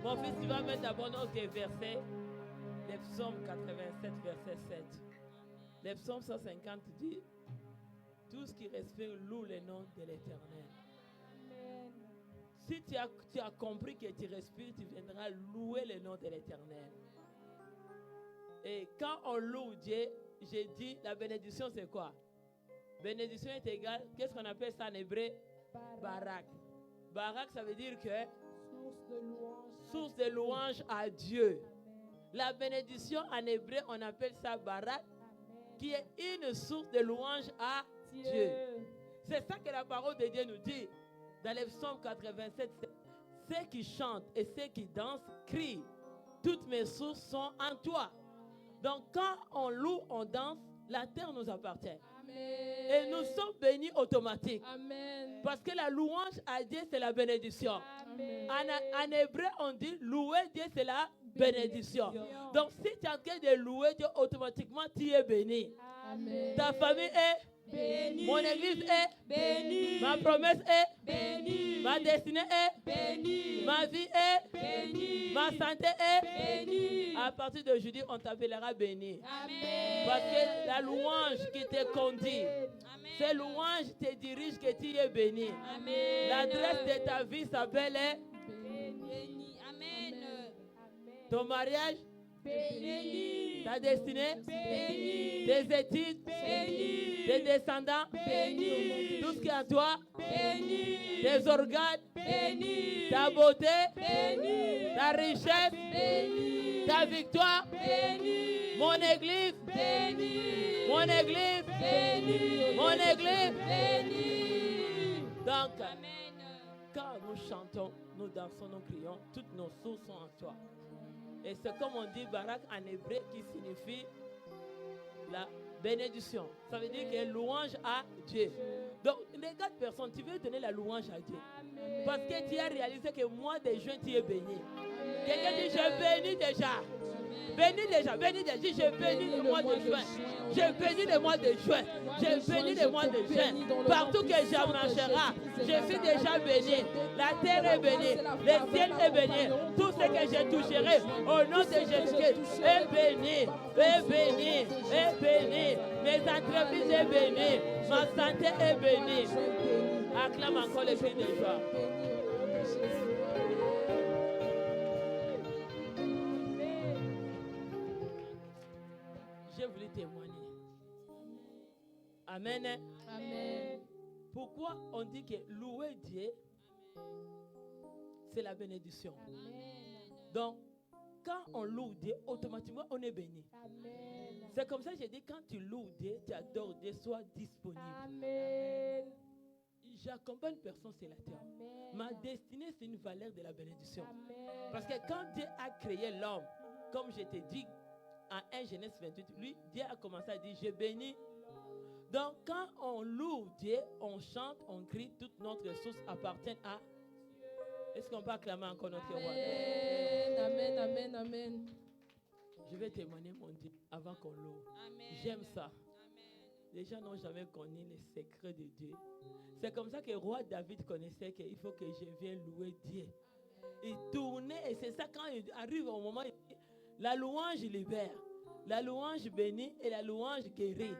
Mon fils, tu vas mettre d'abord notre verset. Les psaumes 87, verset 7. Les psaumes 150 dit, tout ce qui respire loue le nom de l'Éternel. Si tu as compris que tu respires, tu viendras louer le nom de l'Éternel. Et quand on loue Dieu, j'ai dit, la bénédiction c'est quoi? Bénédiction est égale, qu'est-ce qu'on appelle ça en hébreu? Barak. Barak, ça veut dire que source de louange à Dieu. La bénédiction en hébreu, on appelle ça Barak, qui est une source de louange à Dieu. C'est ça que la parole de Dieu nous dit dans les psaumes 87. Ceux qui chantent et ceux qui dansent crient, toutes mes sources sont en toi. Donc quand on loue, on danse, la terre nous appartient. Amen. Et nous sommes bénis automatiques. Amen. Parce que la louange à Dieu, c'est la bénédiction. En hébreu, on dit louer Dieu, c'est la bénédiction. Donc si tu es en train de louer Dieu, automatiquement, tu es béni. Amen. Ta famille est bénie. Mon église est bénie. Ma promesse est bénie. Ma destinée est bénie. Ma vie est bénie. Ma santé est bénie. À partir d'aujourd'hui, on t'appellera béni. Amen. Parce que la louange qui te conduit, c'est louange te dirige que tu es béni. Amen. L'adresse de ta vie s'appelle béni. Amen. Ton mariage béni. Ta destinée béni. Tes études béni. Tes descendants béni. Tout ce qui est à toi béni. Tes organes béni. Ta beauté béni. Ta richesse béni. Ta victoire béni. Mon église béni. Mon église béni. Mon église béni. Donc, quand nous chantons, nous dansons, nous crions, toutes nos sources sont en toi. Et c'est comme on dit Barak en hébreu qui signifie la bénédiction. Ça veut dire que louange à Dieu. Donc, regarde personne, tu veux donner la louange à Dieu. Amen. Parce que tu as réalisé que mois de juin, tu es béni. Quelqu'un dit, je bénis déjà. Bénis déjà, bénis déjà. Dis, je bénis le mois de juin. Je bénis le mois de juin. Je bénis le mois de juin. Partout que je marcherai, je suis déjà béni. La terre est bénie. Le ciel est béni. Tout ce que je toucherai au nom de Jésus-Christ est béni. Est béni. Est béni. Mes entreprises sont bénies. Ma santé est bénie. Acclame encore les cris de joie. J'ai voulu témoigner. Amen. Amen. Pourquoi on dit que louer Dieu, c'est la bénédiction. Amen. Donc, quand on loue Dieu, automatiquement, on est béni. Amen. C'est comme ça que j'ai dit, quand tu loues Dieu, tu adores Dieu, sois disponible. Amen. J'accompagne personne sur la terre. Amen. Ma destinée, c'est une valeur de la bénédiction. Amen. Parce que quand Dieu a créé l'homme, comme je t'ai dit, en 1 Genèse 28, lui, Dieu a commencé à dire, je bénis. Donc, quand on loue Dieu, on chante, on crie, toute notre ressource appartient à. Est-ce qu'on peut acclamer encore notre roi? Amen, amen, amen. Je vais témoigner mon Dieu avant qu'on loue. J'aime ça. Amen. Les gens n'ont jamais connu les secrets de Dieu. C'est comme ça que le roi David connaissait qu'il faut que je vienne louer Dieu. Il tournait et c'est ça quand il arrive au moment, la louange libère, la louange bénit et la louange guérit.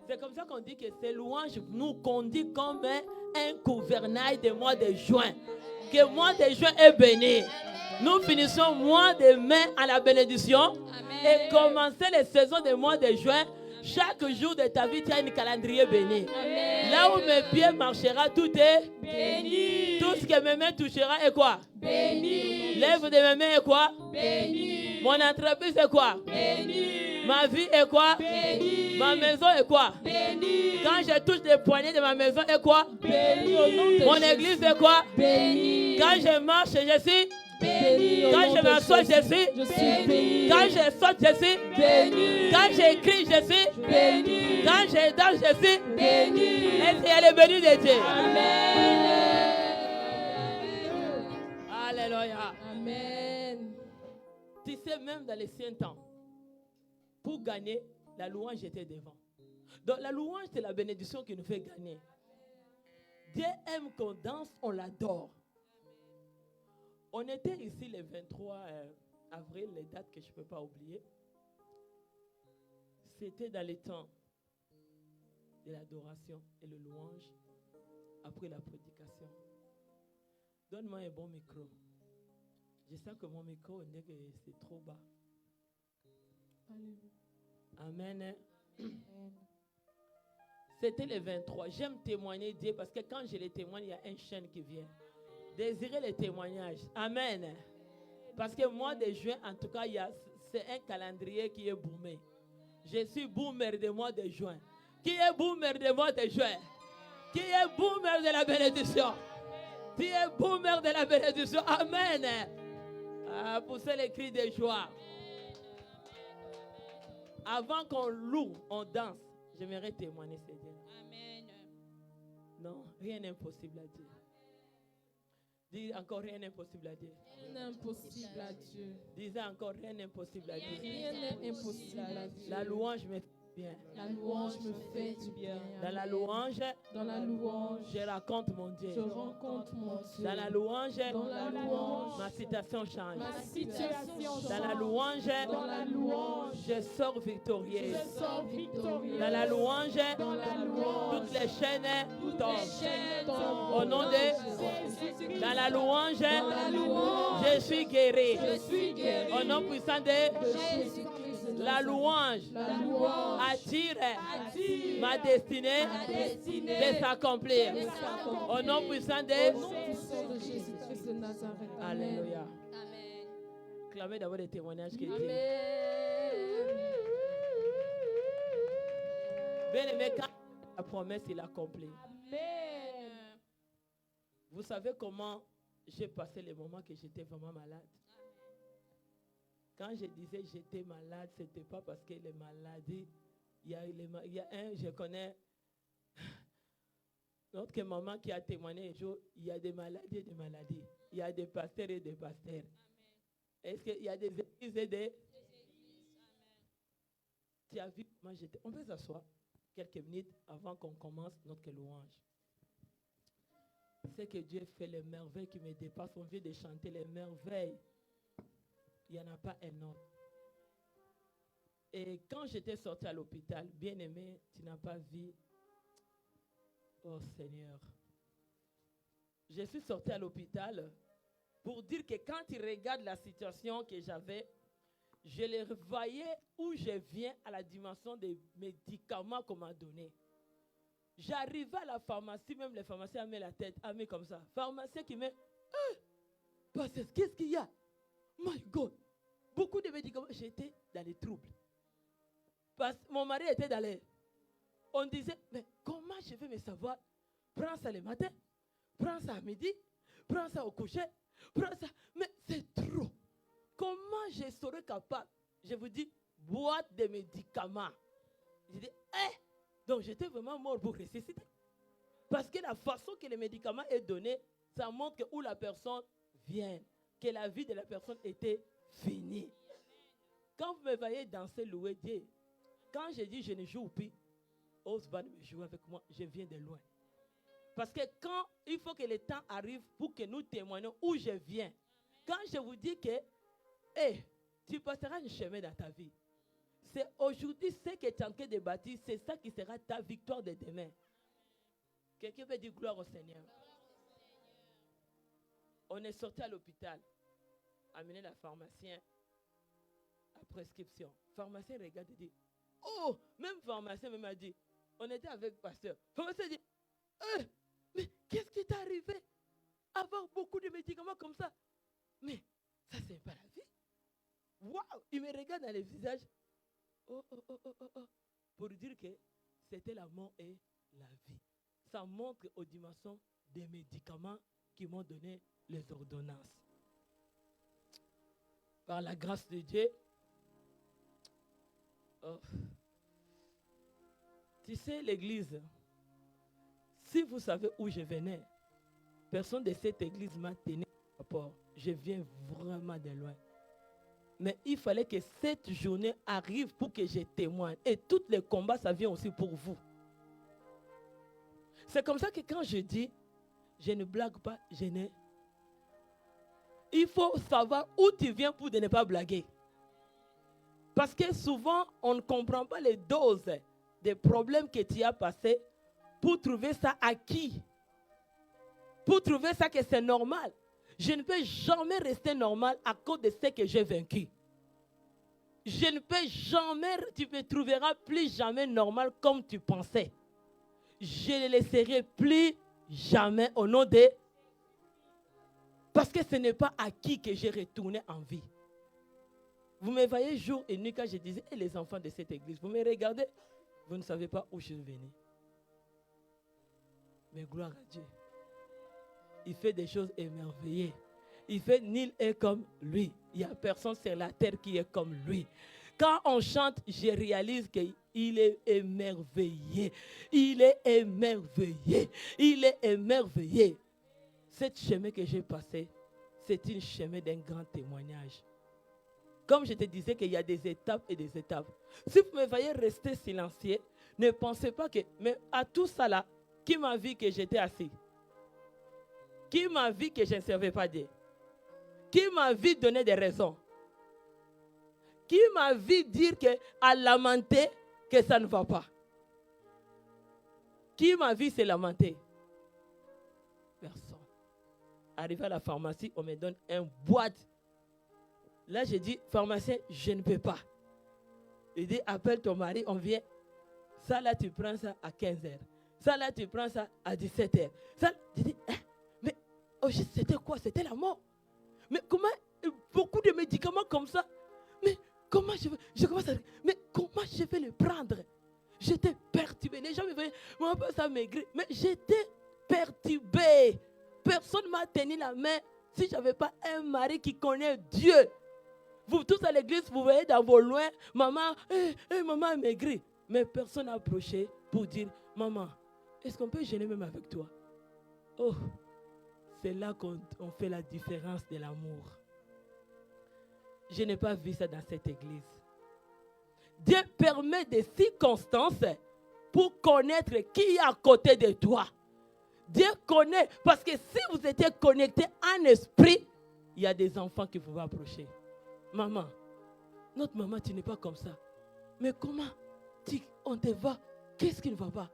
C'est comme ça qu'on dit que ces louanges nous conduisent comme un gouvernail de mois de juin. Que le mois de juin est béni. Nous finissons mois de mai à la bénédiction. Amen. Et commencer les saisons de mois de juin. Chaque jour de ta vie, tu as un calendrier béni. Amen. Là où mes pieds marcheront, tout est béni. Tout ce que mes mains toucheront est quoi? Béni. L'œuvre de mes mains est quoi? Béni. Mon entreprise est quoi? Béni. Ma vie est quoi? Béni. Ma maison est quoi? Béni. Quand je touche les poignées de ma maison est quoi? Béni. Mon église est quoi? Béni. Quand je marche, je suis béni. Quand je m'assois, je suis béni. Quand je saute, je suis béni. Quand j'écris, je suis béni. Quand je danse, je suis béni. Et elle est bénie de Dieu. Amen. Alléluia. Amen. Tu sais, même dans les anciens temps, pour gagner, la louange était devant. Donc la louange, c'est la bénédiction qui nous fait gagner. Dieu aime qu'on danse, on l'adore. On était ici le 23 avril, les dates que je ne peux pas oublier. C'était dans les temps de l'adoration et le louange après la prédication. Donne-moi un bon micro. Je sens que mon micro, c'est trop bas. Amen. C'était le 23. J'aime témoigner Dieu parce que quand je les témoigne, il y a une chaîne qui vient. Désirez les témoignages. Amen. Parce que mois de juin, en tout cas, c'est un calendrier qui est boomé. Je suis boomer de mois de juin. Qui est boomer de mois de juin? Qui est boomer de la bénédiction? Qui est boomer de la bénédiction? Amen. Poussez les cris de joie. Avant qu'on loue, on danse. J'aimerais témoigner, Seigneur. Amen. Non, rien n'est impossible à Dieu. Dis encore, rien n'est impossible à Dieu. Rien n'est impossible à Dieu. Disez encore, rien n'est impossible à Dieu. Rien n'est impossible à Dieu. La louange me fait bien. La louange me fait du bien. Dans la louange, je raconte mon Dieu. Je rencontre mon Dieu. Dans la louange, ma situation change. Ma situation Dans la louange, je sors victorieux. Dans la louange, toutes les chaînes tombent. Au nom de Jésus. Dans la louange, je suis guéri. Au nom puissant de Jésus. La louange attire ma destinée de s'accomplir. Au nom puissant de Jésus-Christ de Nazareth. Alléluia. Clamez d'abord des témoignages qui disent. Bien aimé, quand la promesse il accomplit. Vous savez comment j'ai passé les moments que j'étais vraiment malade? Quand je disais j'étais malade, ce n'était pas parce que les maladies, il y a un, je connais notre maman qui a témoigné un jour, il y a des maladies et des maladies. Il y a des pasteurs et des pasteurs. Est-ce qu'il y a des églises et des... Tu as vu comment j'étais? On peut s'asseoir quelques minutes avant qu'on commence notre louange. C'est que Dieu fait les merveilles qui me dépassent. On vient de chanter les merveilles. Il n'y en a pas un autre. Et quand j'étais sorti à l'hôpital, bien aimé, tu n'as pas vu. Oh Seigneur. Je suis sorti à l'hôpital pour dire que quand tu regardes la situation que j'avais, je les voyais où je viens à la dimension des médicaments qu'on m'a donnés. J'arrivais à la pharmacie, même les pharmaciens mis la tête, mis comme ça. Pharmacien qui met, pasteur, qu'est-ce qu'il y a? My God, beaucoup de médicaments. J'étais dans les troubles. Parce que mon mari était dans les... On disait, mais comment je vais me savoir? Prends ça le matin, prends ça à midi, prends ça au coucher, prends ça. Mais c'est trop. Comment je serais capable? Je vous dis, boîte de médicaments. Je dis, donc j'étais vraiment mort pour ressusciter. Parce que la façon que le médicament est donné, ça montre que où la personne vient. Que la vie de la personne était finie. Quand vous me voyez danser, louer Dieu, quand je dis je ne joue plus, Osvan me joue avec moi, je viens de loin. Parce que quand il faut que le temps arrive pour que nous témoignons où je viens, quand je vous dis que tu passeras un chemin dans ta vie, c'est aujourd'hui ce que tu es en train de bâtir, c'est ça qui sera ta victoire de demain. Quelqu'un veut dire gloire au Seigneur. On est sorti à l'hôpital, amener la pharmacien à prescription. Pharmacien regarde et dit, oh, même pharmacien m'a dit, on était avec pasteur. Pharmacien dit, mais qu'est-ce qui t'est arrivé? Avoir beaucoup de médicaments comme ça. Mais ça, c'est pas la vie. Waouh! Il me regarde dans le visage. Pour dire que c'était la mort et la vie. Ça montre aux dimensions des médicaments qui m'ont donné les ordonnances. Par la grâce de Dieu, tu sais, l'église, si vous savez où je venais, personne de cette église m'a tenu rapport. Je viens vraiment de loin. Mais il fallait que cette journée arrive pour que je témoigne. Et tous les combats, ça vient aussi pour vous. C'est comme ça que quand je dis, je ne blague pas, il faut savoir où tu viens pour ne pas blaguer. Parce que souvent, on ne comprend pas les doses des problèmes que tu as passés pour trouver ça acquis. Pour trouver ça que c'est normal. Je ne peux jamais rester normal à cause de ce que j'ai vaincu. Je ne peux jamais, tu ne me trouveras plus jamais normal comme tu pensais. Je ne le laisserai plus jamais au nom de... Parce que ce n'est pas acquis que j'ai retourné en vie. Vous me voyez jour et nuit quand je disais, et les enfants de cette église, vous me regardez, vous ne savez pas où je suis venu. Mais gloire à Dieu. Il fait des choses émerveillées. Il fait nul est comme lui. Il n'y a personne sur la terre qui est comme lui. Quand on chante, je réalise qu'il est émerveillé. Il est émerveillé. Il est émerveillé. Cette chemin que j'ai passé, c'est une chemin d'un grand témoignage. Comme je te disais qu'il y a des étapes et des étapes. Si vous me voyez rester silencieux, ne pensez pas que... Mais à tout ça là, qui m'a vu que j'étais assis? Qui m'a vu que je ne servais pas Dieu? Qui m'a vu donner des raisons? Qui m'a vu dire que, à lamenter que ça ne va pas? Qui m'a vu se lamenter? Personne. Arrivé à la pharmacie, on me donne une boîte. Là, j'ai dit, pharmacien, je ne peux pas. Il dit, appelle ton mari, on vient. Ça là, tu prends ça à 15h. Ça là, tu prends ça à 17h. Ça, j'ai dit, mais oh, c'était quoi? C'était la mort. Mais comment, beaucoup de médicaments comme ça, mais comment je commence à... Mais comment je vais le prendre? J'étais perturbé. Les gens me voyaient, mon père ça maigri. Mais j'étais perturbé. Personne ne m'a tenu la main si je n'avais pas un mari qui connaît Dieu. Vous tous à l'église, vous voyez dans vos loins, maman, maman a maigri. Mais personne n'a approché pour dire, maman, est-ce qu'on peut gêner même avec toi? Oh, c'est là qu'on fait la différence de l'amour. Je n'ai pas vu ça dans cette église. Dieu permet des circonstances pour connaître qui est à côté de toi. Dieu connaît, parce que si vous étiez connecté en esprit, il y a des enfants qui vous approcher. Maman, notre maman, tu n'es pas comme ça. Mais comment on te voit? Qu'est-ce qui ne va pas?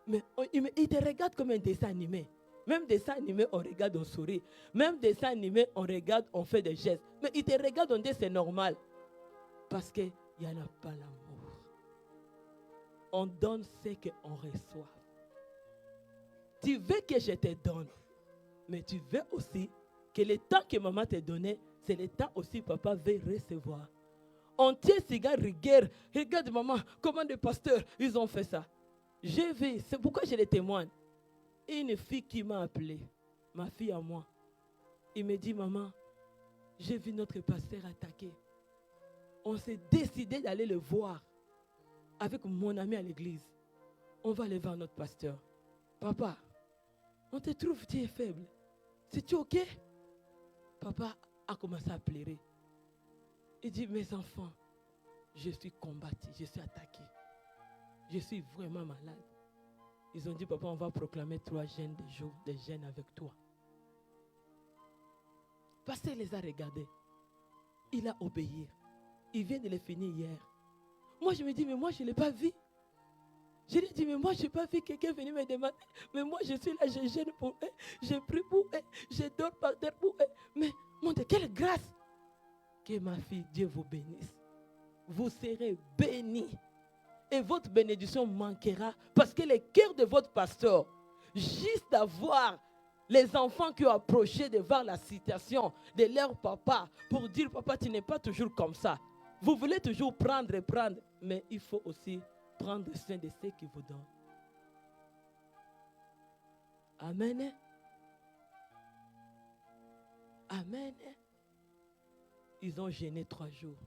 Mais il te regarde comme un dessin animé. Même dessin animé, on regarde, on sourit. Même dessin animé, on regarde, on fait des gestes. Mais il te regarde, on dit c'est normal. Parce qu'il n'y en a pas l'amour. On donne ce qu'on reçoit. Tu veux que je te donne, mais tu veux aussi que le temps que maman t'a donné, c'est le temps aussi que papa veut recevoir. On tient cigare rigueur. Regarde maman, comment des pasteurs, ils ont fait ça. J'ai vu, c'est pourquoi je les témoigne. Une fille qui m'a appelé, ma fille à moi, il me dit, maman, j'ai vu notre pasteur attaquer. On s'est décidé d'aller le voir avec mon ami à l'église. On va aller voir notre pasteur. Papa, on te trouve, tu es faible. C'est-tu ok? Papa a commencé à pleurer. Il dit, mes enfants, je suis combattu, je suis attaqué. Je suis vraiment malade. Ils ont dit, papa, on va proclamer 3 jeûnes de jours, des jeûnes avec toi. Pasteur les a regardés. Il a obéi. Il vient de le finir hier. Moi, je me dis, mais moi, je ne l'ai pas vu. Je lui ai dit, mais moi, je n'ai pas vu quelqu'un venir me demander. Mais moi, je suis là, je jeûne pour eux. Je prie pour eux. Je dors par terre pour eux. Mais, mon Dieu, quelle grâce. Que ma fille, Dieu vous bénisse. Vous serez bénis. Et votre bénédiction manquera. Parce que le cœur de votre pasteur, juste d'avoir les enfants qui ont approché de voir la situation de leur papa, pour dire, papa, tu n'es pas toujours comme ça. Vous voulez toujours prendre et prendre. Mais il faut aussi prendre soin de ceux qui vous donnent. Amen. Amen. Ils ont gêné 3 jours.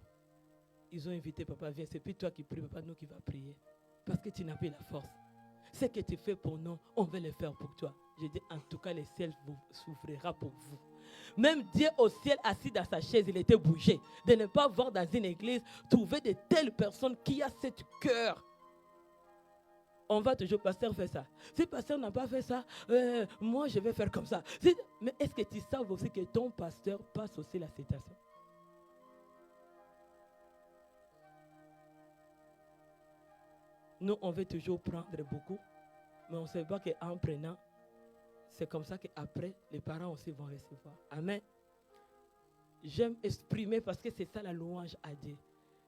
Ils ont invité papa, viens, c'est plus toi qui prie, papa, nous qui va prier. Parce que tu n'as plus la force. Ce que tu fais pour nous, on va le faire pour toi. Je dis, en tout cas, le ciel s'ouvrira pour vous. Même Dieu au ciel, assis dans sa chaise, il était bougé. De ne pas voir dans une église, trouver de telles personnes qui ont ce cœur. On va toujours, pasteur fait ça. Si pasteur n'a pas fait ça, moi je vais faire comme ça. Mais est-ce que tu sais aussi que ton pasteur passe aussi la citation? Nous, on veut toujours prendre beaucoup, mais on ne sait pas qu'en prenant, c'est comme ça qu'après, les parents aussi vont recevoir. Amen. J'aime exprimer parce que c'est ça la louange à Dieu.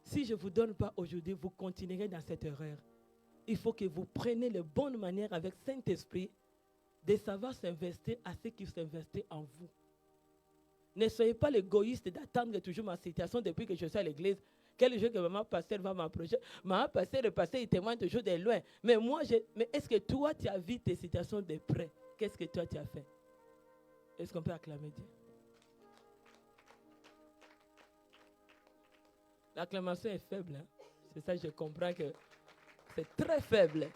Si je ne vous donne pas aujourd'hui, vous continuerez dans cette erreur. Il faut que vous preniez les bonnes manières avec Saint-Esprit de savoir s'investir à ce qui s'investit en vous. Ne soyez pas l'égoïste d'attendre toujours ma situation depuis que je suis à l'église. Quel jour que maman pasteur va m'approcher? Maman pasteur, le pasteur, il témoigne toujours de loin. Mais moi, mais est-ce que toi, tu as vu tes situations de près? Qu'est-ce que toi, tu as fait? Est-ce qu'on peut acclamer Dieu? L'acclamation est faible. Hein? C'est ça, je comprends que c'est très faible.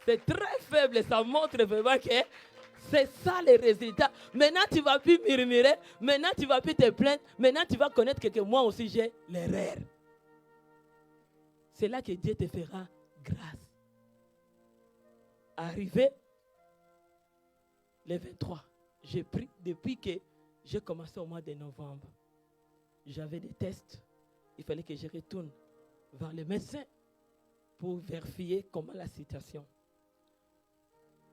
C'est très faible. Ça montre vraiment que c'est ça les résultats. Maintenant, tu ne vas plus murmurer. Maintenant, tu ne vas plus te plaindre. Maintenant, tu vas connaître que moi aussi, j'ai l'erreur. C'est là que Dieu te fera grâce. Arrivé le 23, j'ai pris depuis que j'ai commencé au mois de novembre. J'avais des tests. Il fallait que je retourne vers le médecin pour vérifier comment la situation.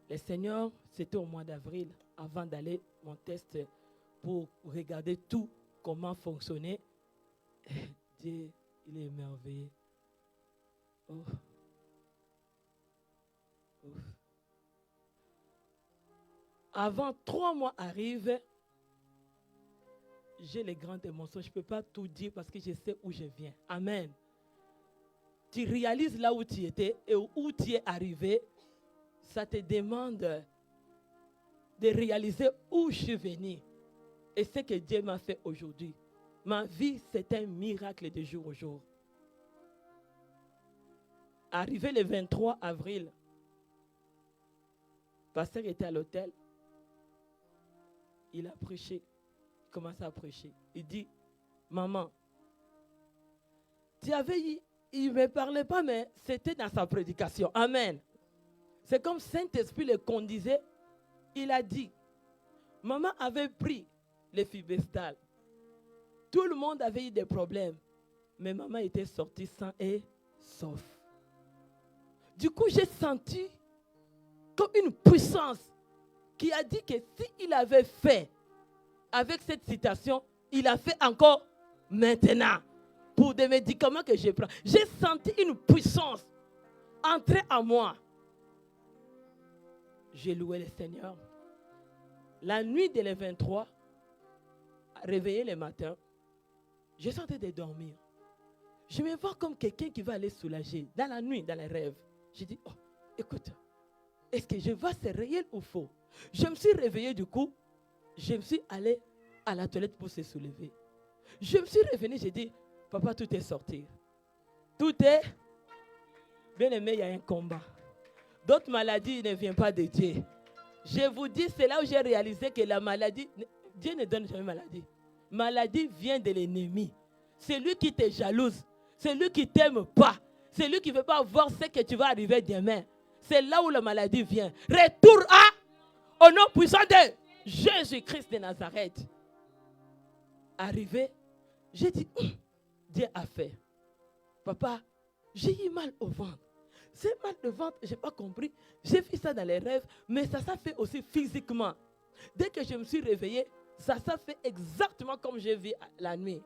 Le Seigneur, c'était au mois d'avril, avant d'aller mon test pour regarder tout, comment fonctionnait. Dieu, il est merveilleux. Oh. Oh. Avant 3 mois arrivent, j'ai les grandes émotions. Je ne peux pas tout dire parce que je sais où je viens. Amen. Tu réalises là où tu étais et où tu es arrivé. Ça te demande de réaliser où je suis venu. Et ce que Dieu m'a fait aujourd'hui. Ma vie, c'est un miracle de jour au jour. Arrivé le 23 avril, le pasteur était à l'hôtel. Il a prêché. Il commençait à prêcher. Il dit, maman, tu avais eu, il ne me parlait pas, mais c'était dans sa prédication. Amen. C'est comme Saint-Esprit le conduisait. Il a dit, maman avait pris les Fibestal. Tout le monde avait eu des problèmes. Mais maman était sortie sain et sauf. Du coup, j'ai senti comme une puissance qui a dit que s'il avait fait avec cette citation, il a fait encore maintenant pour des médicaments que je prends. J'ai senti une puissance entrer en moi. J'ai loué le Seigneur. La nuit de le 23, réveillé le matin, je sentais de dormir. Je me vois comme quelqu'un qui va aller soulager dans la nuit, dans les rêves. J'ai dit, oh, écoute, est-ce que je vois c'est réel ou faux? Je me suis réveillé du coup, je me suis allé à la toilette pour se soulever. Je me suis revenu, j'ai dit, papa, tout est sorti. Tout est, bien aimé, il y a un combat. D'autres maladies ne viennent pas de Dieu. Je vous dis, c'est là où j'ai réalisé que la maladie, Dieu ne donne jamais maladie. Maladie vient de l'ennemi. C'est lui qui te jalouse. C'est lui qui ne t'aime pas. C'est lui qui ne veut pas voir ce que tu vas arriver demain. C'est là où la maladie vient. Retour au nom puissant de Jésus-Christ de Nazareth. Arrivé, j'ai dit, Dieu a fait. Papa, j'ai eu mal au ventre. C'est mal de ventre, je n'ai pas compris. J'ai vu ça dans les rêves, mais ça s'est fait aussi physiquement. Dès que je me suis réveillé, ça s'est fait exactement comme j'ai vu la nuit.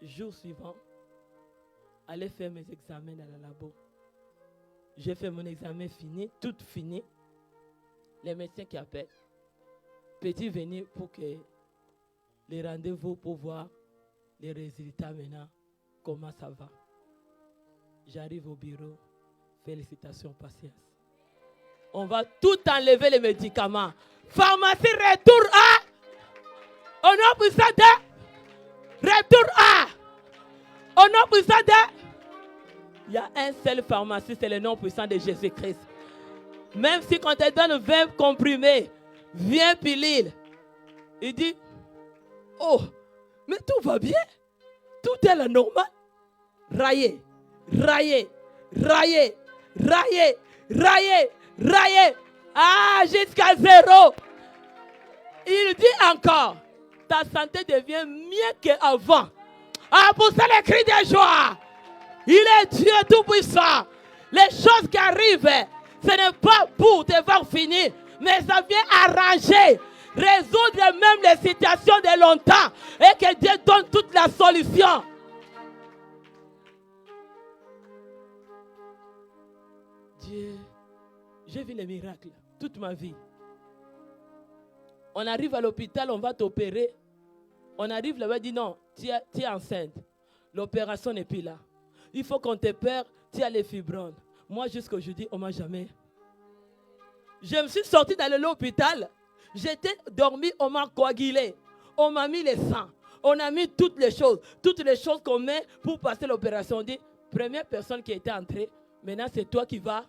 Jour suivant, aller faire mes examens dans le labo. J'ai fait mon examen fini, tout fini. Les médecins qui appellent. Petit venir pour que les rendez-vous pour voir les résultats maintenant, comment ça va. J'arrive au bureau. Félicitations, patience. On va tout enlever les médicaments. Pharmacie, retour à. Au nom puissant de. Retour à. Au nom puissant de. Il y a un seul pharmacie, c'est le nom puissant de Jésus-Christ. Même si quand on te donne 20 comprimés, 20 pilules, il dit, oh, mais tout va bien. Tout est la normale. Raillé, raillé, raillé, raillé, raillé, raillé. Ah, jusqu'à 0. Il dit encore, ta santé devient mieux qu'avant. Ah, pour ça les cris de joie. Il est Dieu tout-puissant. Les choses qui arrivent, ce n'est pas pour te voir finir, mais ça vient arranger, résoudre même les situations de longtemps et que Dieu donne toute la solution. Dieu, j'ai vu les miracles toute ma vie. On arrive à l'hôpital, on va t'opérer. On arrive là-bas et dit non, tu es enceinte. L'opération n'est plus là. Il faut qu'on te perd, tu as les fibromes. Moi, jusqu'à aujourd'hui, on ne m'a jamais. Je me suis sorti d'aller à l'hôpital. J'étais dormi, on m'a coagulé. On m'a mis les sangs. On a mis toutes les choses qu'on met pour passer l'opération. On dit, première personne qui était entrée, maintenant c'est toi qui vas.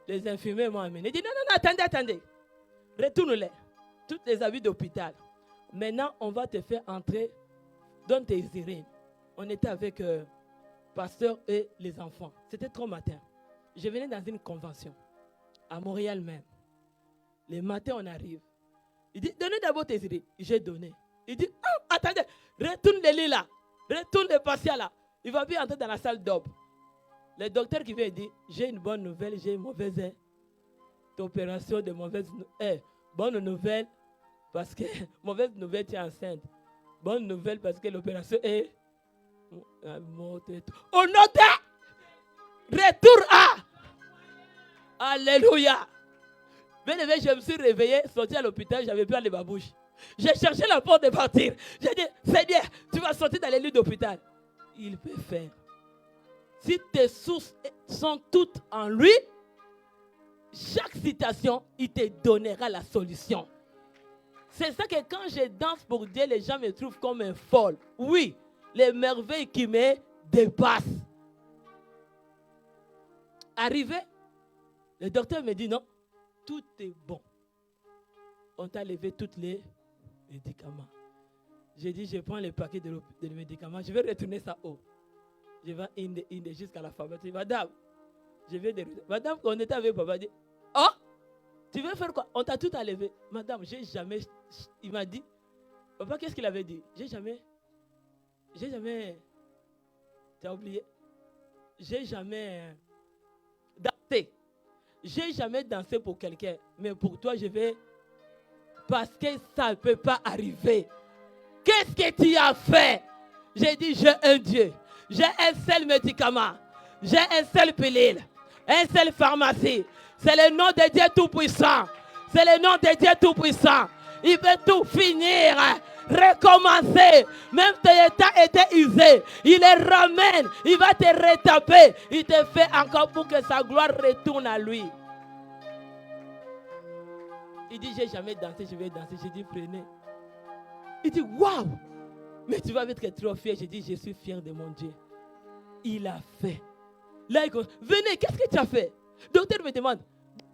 Les infirmiers m'ont amené. Ils disent, non, attendez. Retourne-les. Toutes les habits d'hôpital. Maintenant, on va te faire entrer dans tes urines. On était avec pasteur et les enfants. C'était trop matin. Je venais dans une convention à Montréal même. Le matin, on arrive. Il dit, donnez d'abord tes urines. J'ai donné. Il dit, oh, attendez, retourne les lits là. Retourne les patients là. Il va bien entrer dans la salle d'op. Le docteur qui vient dit, j'ai une bonne nouvelle, j'ai une mauvaise opération de mauvaise bonne nouvelle parce que mauvaise nouvelle, tu es enceinte. Bonne nouvelle parce que l'opération est morte. Au nom de retour à Alléluia. Bien élevé, je me suis réveillé, sorti à l'hôpital, j'avais plus à ma bouche. J'ai cherché la porte de partir. J'ai dit, Seigneur, tu vas sortir dans les lits d'hôpital. Il peut faire. Si tes sources sont toutes en lui, chaque citation, il te donnera la solution. C'est ça que quand je danse pour Dieu, les gens me trouvent comme un folle. Oui, les merveilles qui me dépassent. Arrivé, le docteur me dit non, tout est bon. On t'a levé tous les médicaments. J'ai dit, je prends le paquet de médicaments, je vais retourner ça haut. Je vais jusqu'à la pharmacie. Madame, je vais de... Madame, on était avec papa, dit, oh, tu veux faire quoi? On t'a tout enlevé. Madame, j'ai jamais... Il m'a dit, papa, qu'est-ce qu'il avait dit? J'ai jamais... Tu as oublié? J'ai jamais dansé. J'ai jamais dansé pour quelqu'un. Mais pour toi, je vais... Parce que ça ne peut pas arriver. Qu'est-ce que tu as fait? J'ai dit, j'ai un Dieu. J'ai un seul médicament. J'ai un seul pilule. Un seul pharmacie. C'est le nom de Dieu Tout-Puissant. C'est le nom de Dieu Tout-Puissant. Il peut tout finir. Recommencer. Même tes états étaient usés. Il les ramène. Il va te retaper. Il te fait encore pour que sa gloire retourne à lui. Il dit, j'ai jamais dansé, je vais danser. J'ai dit, prenez. Il dit, waouh! Mais tu vas être trop fier. J'ai dit, je suis fier de mon Dieu. Il a fait. Là, il dit, venez, qu'est-ce que tu as fait? Le docteur me demande,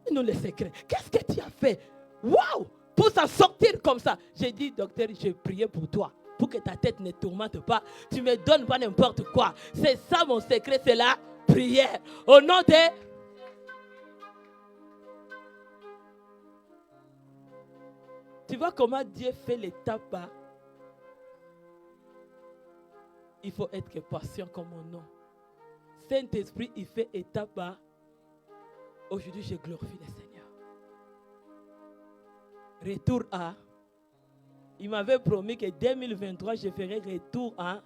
donne-nous les secrets. Qu'est-ce que tu as fait? Waouh! Pour s'en sortir comme ça. J'ai dit, docteur, j'ai prié pour toi. Pour que ta tête ne tourmente pas. Tu ne me donnes pas n'importe quoi. C'est ça mon secret, c'est la prière. Au nom de... Tu vois comment Dieu fait l'étape bas. Il faut être patient comme mon nom. Saint-Esprit, il fait étape bas. Aujourd'hui, je glorifie le Seigneur. Retour à. Il m'avait promis que 2023, je ferai retour à.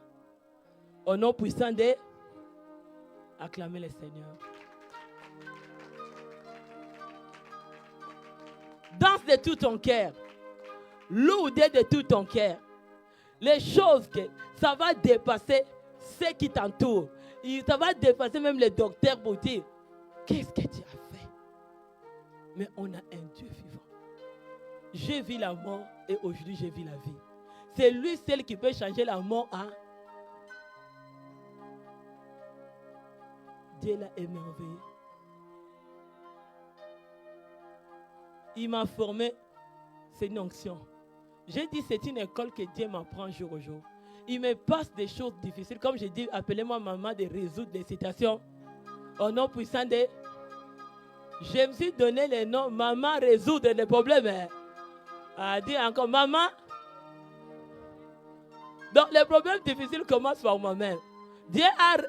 Au nom puissant de. Acclamer le Seigneur. Danse de tout ton cœur. Loue Dieu de tout ton cœur. Les choses que ça va dépasser ceux qui t'entourent. Ça va dépasser même les docteurs pour dire qu'est-ce que tu as fait? Mais on a un Dieu vivant. J'ai vu la mort et aujourd'hui j'ai vu la vie. C'est lui seul qui peut changer la mort en Dieu l'a émerveillé. Il m'a formé, c'est une onction. J'ai dit c'est une école que Dieu m'apprend jour au jour. Il me passe des choses difficiles. Comme j'ai dit, appelez-moi maman de résoudre des situations. Au nom puissant de... Je me suis donné le nom maman résoudre les problèmes. A dit encore maman. Donc les problèmes difficiles commencent par moi-même. Dieu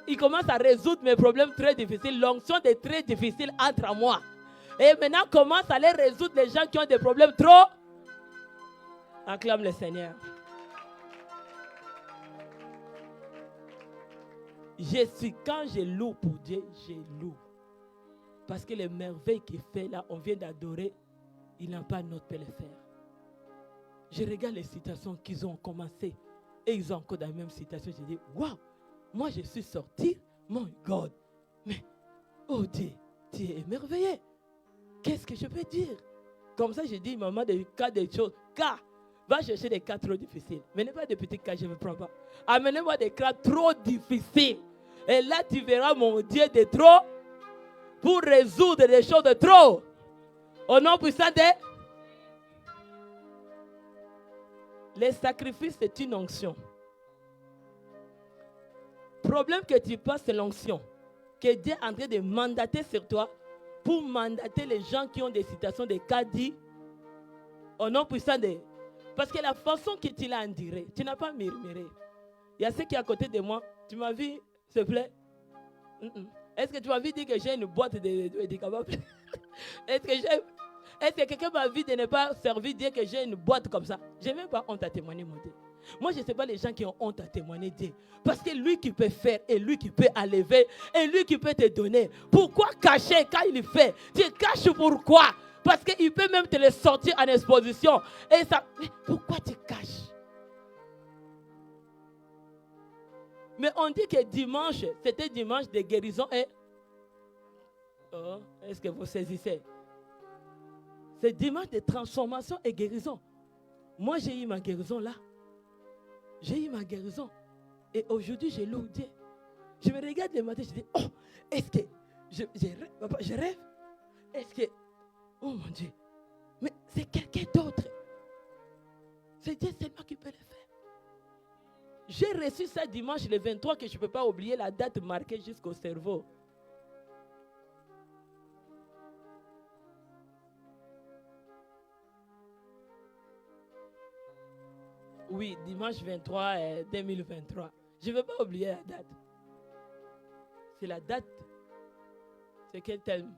il commence à résoudre mes problèmes très difficiles. L'onction est très difficile entre moi. Et maintenant commence à les résoudre les gens qui ont des problèmes trop. Acclame le Seigneur. Quand je loue pour Dieu, je loue. Parce que les merveilles qu'il fait là, on vient d'adorer, il n'a pas notre peut le faire. Je regarde les situations qu'ils ont commencé et ils ont encore dans la même situation. Je dis, waouh, moi je suis sorti, mon God. Mais, oh Dieu, tu es merveilleux. Qu'est-ce que je peux dire? Comme ça, je dis, maman, des cas de choses. Cas, va chercher des cas trop difficiles. Mais pas des petits cas, je ne prends pas. Amenez-moi des cas trop difficiles. Et là, tu verras mon Dieu de trop pour résoudre des choses de trop. Au nom puissant de... Les sacrifices, c'est une onction. Le problème que tu passes, c'est l'onction. Que Dieu est en train de mandater sur toi pour mandater les gens qui ont des situations, des cas dits. Au nom puissant de... Parce que la façon que tu l'as enduré, tu n'as pas murmuré. Il y a ceux qui sont à côté de moi. Tu m'as vu, s'il te plaît? Est-ce que tu m'as vu dire que j'ai une boîte de médicaments? Est-ce que quelqu'un m'a vu de ne pas servir, dire que j'ai une boîte comme ça? Je n'ai même pas honte à témoigner, mon Dieu. Moi, je ne sais pas les gens qui ont honte à témoigner Dieu. Parce que lui qui peut faire, et lui qui peut enlever, et lui qui peut te donner. Pourquoi cacher quand il fait? Tu caches pourquoi? Parce qu'il peut même te le sortir en exposition. Et ça, mais pourquoi tu caches? Mais on dit que dimanche, c'était dimanche de guérison et... Oh, est-ce que vous saisissez? C'est dimanche de transformation et guérison. Moi, j'ai eu ma guérison là. J'ai eu ma guérison. Et aujourd'hui, je loue Dieu. Je me regarde le matin, je dis, oh, est-ce que je rêve? Est-ce que... Oh mon Dieu. Mais c'est quelqu'un d'autre. C'est Dieu seulement qui peut le faire. J'ai reçu ça dimanche le 23 que je ne peux pas oublier la date marquée jusqu'au cerveau. Oui, dimanche 23 2023. Je ne veux pas oublier la date. C'est la date. C'est quel thème?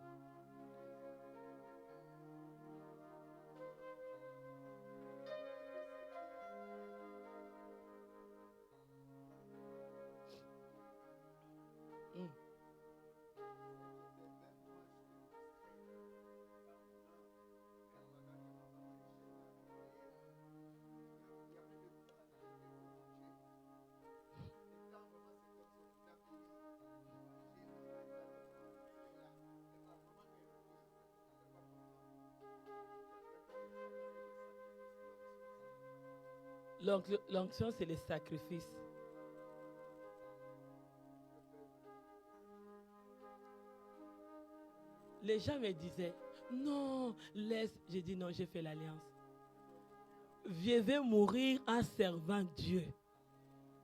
L'onction, c'est le sacrifice. Les gens me disaient, non, laisse. J'ai dit non, j'ai fait l'alliance. Je vais mourir en servant Dieu.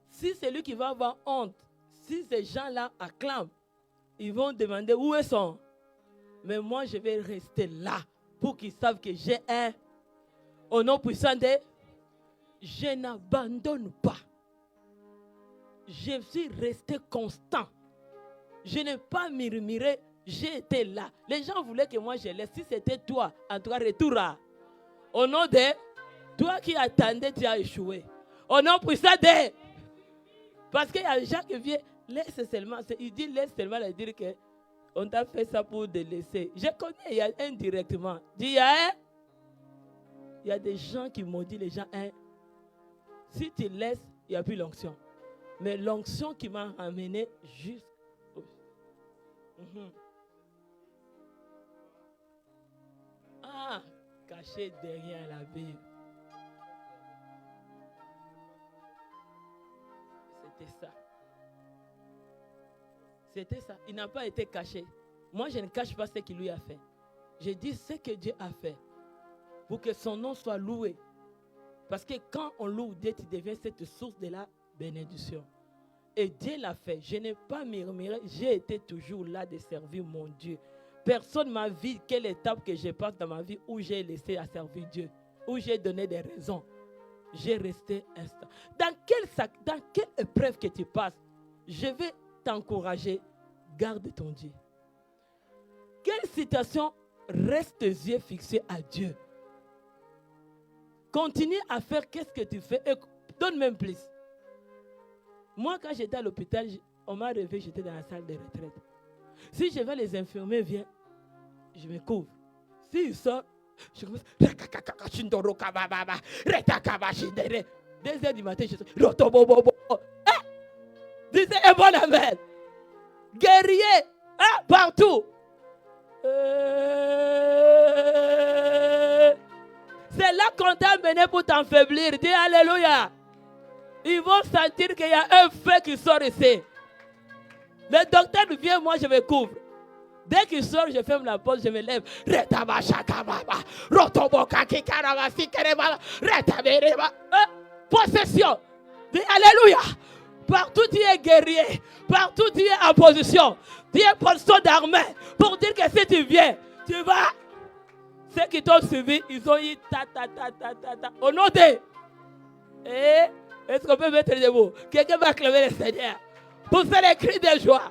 Si c'est lui qui va avoir honte, si ces gens-là acclament, ils vont demander où ils sont. Mais moi, je vais rester là pour qu'ils savent que j'ai un. Au nom puissant de... Je n'abandonne pas. Je suis resté constant. Je n'ai pas murmuré. J'ai été là. Les gens voulaient que moi je laisse. Si c'était toi, en tout cas, retour. Au nom de... Toi qui attendais, tu as échoué. Au nom puissant de... Parce qu'il y a des gens qui viennent, laisse seulement. Il dit laisse seulement, il dit que on t'a fait ça pour te laisser. Je connais, il y a indirectement. Il y a des gens qui m'ont dit, les gens, si tu laisses, il n'y a plus l'onction. Mais l'onction qui m'a amené jusqu'au... Ah, caché derrière la Bible. C'était ça. C'était ça. Il n'a pas été caché. Moi, je ne cache pas ce qu'il lui a fait. Je dis ce que Dieu a fait pour que son nom soit loué. Parce que quand on loue Dieu, tu deviens cette source de la bénédiction. Et Dieu l'a fait. Je n'ai pas murmuré. J'ai été toujours là de servir mon Dieu. Personne ne m'a vu quelle étape que je passe dans ma vie où j'ai laissé à servir Dieu. Où j'ai donné des raisons. J'ai resté instant. Dans quelle épreuve que tu passes, je vais t'encourager. Garde ton Dieu. Quelle situation reste tes yeux fixés à Dieu. Continue à faire qu'est-ce que tu fais et donne même plus. Moi, quand j'étais à l'hôpital, on m'a réveillé, j'étais dans la salle de retraite. Si je vais, les infirmiers viennent, je me couvre. S'ils sortent, je commence. 2 heures du matin, je suis. Disez un bon amen. Guerrier, partout. C'est là qu'on t'a mené pour t'enfaiblir. Dis alléluia. Ils vont sentir qu'il y a un feu qui sort ici. Le docteur vient, moi je me couvre. Dès qu'il sort, je ferme la porte, je me lève. Possession. Dis alléluia. Partout tu es guerrier. Partout tu es en position. Tu es position d'armée. Pour dire que si tu viens, tu vas. Ceux qui t'ont suivi, ils ont eu ta. Au nom de. Est-ce qu'on peut mettre des mots? Quelqu'un va acclamer le Seigneur. Pour faire les cris de joie.